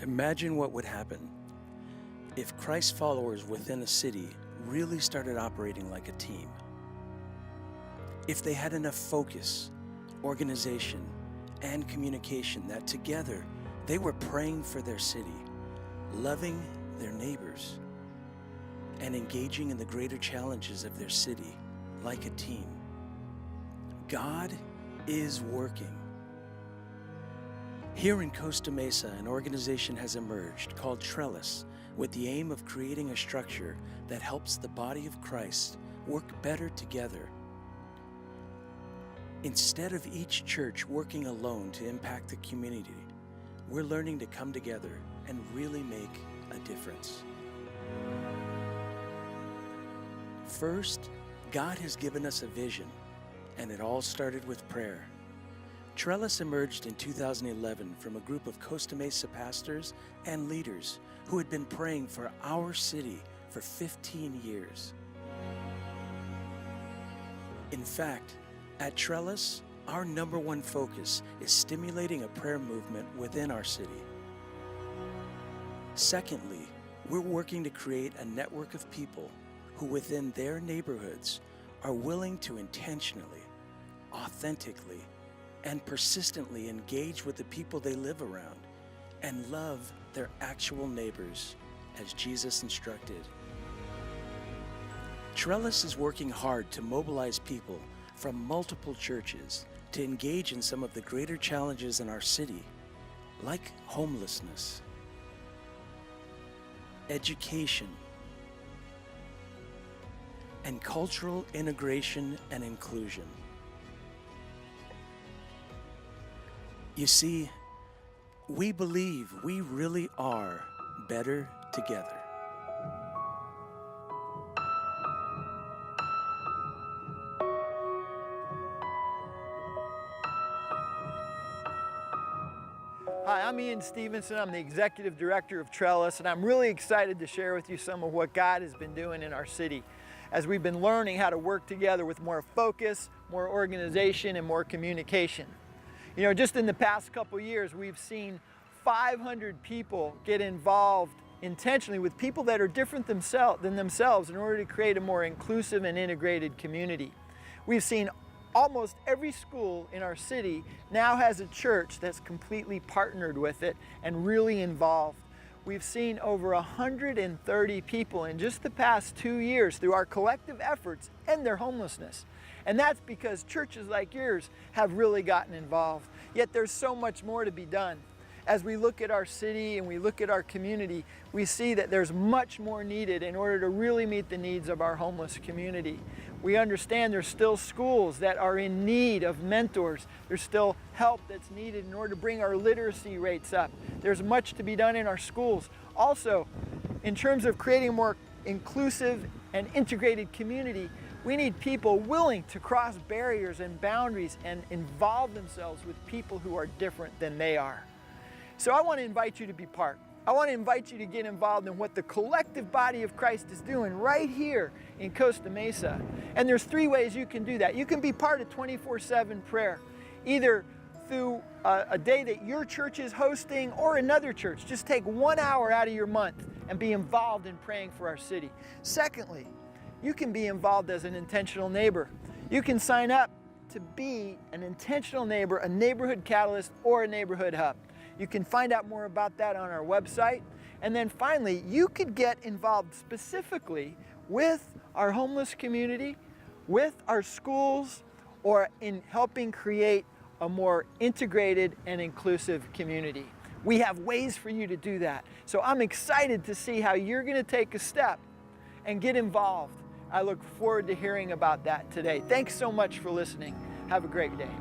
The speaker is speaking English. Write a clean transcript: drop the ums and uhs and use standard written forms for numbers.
Imagine what would happen if Christ followers within a city really started operating like a team. If they had enough focus, organization, and communication that together they were praying for their city, loving their neighbors, and engaging in the greater challenges of their city like a team. God is working. Here in Costa Mesa, an organization has emerged called Trellis with the aim of creating a structure that helps the body of Christ work better together. Instead of each church working alone to impact the community, we're learning to come together and really make a difference. First, God has given us a vision, and it all started with prayer. Trellis emerged in 2011 from a group of Costa Mesa pastors and leaders who had been praying for our city for 15 years. In fact, at Trellis, our number one focus is stimulating a prayer movement within our city. Secondly, we're working to create a network of people who within their neighborhoods are willing to intentionally, authentically, and persistently engage with the people they live around and love their actual neighbors as Jesus instructed. Trellis is working hard to mobilize people from multiple churches to engage in some of the greater challenges in our city, like homelessness, education, and cultural integration and inclusion. You see, we believe we really are better together. Hi, I'm Ian Stevenson. I'm the Executive Director of Trellis, and I'm really excited to share with you some of what God has been doing in our city as we've been learning how to work together with more focus, more organization, and more communication. You know, just in the past couple years, we've seen 500 people get involved intentionally with people that are different than themselves in order to create a more inclusive and integrated community. We've seen almost every school in our city now has a church that's completely partnered with it and really involved. We've seen over 130 people in just the past 2 years through our collective efforts end their homelessness. And that's because churches like yours have really gotten involved. Yet there's so much more to be done. As we look at our city and we look at our community, we see that there's much more needed in order to really meet the needs of our homeless community. We understand there's still schools that are in need of mentors. There's still help that's needed in order to bring our literacy rates up. There's much to be done in our schools. Also, in terms of creating a more inclusive and integrated community, we need people willing to cross barriers and boundaries and involve themselves with people who are different than they are. So I want to invite you to be part. I want to invite you to get involved in what the collective body of Christ is doing right here in Costa Mesa. And there's 3 ways you can do that. You can be part of 24/7 prayer, either through a day that your church is hosting or another church. Just take 1 hour out of your month and be involved in praying for our city. Secondly, you can be involved as an intentional neighbor. You can sign up to be an intentional neighbor, a neighborhood catalyst, or a neighborhood hub. You can find out more about that on our website. And then finally, you could get involved specifically with our homeless community, with our schools, or in helping create a more integrated and inclusive community. We have ways for you to do that. So I'm excited to see how you're going to take a step and get involved. I look forward to hearing about that today. Thanks so much for listening. Have a great day.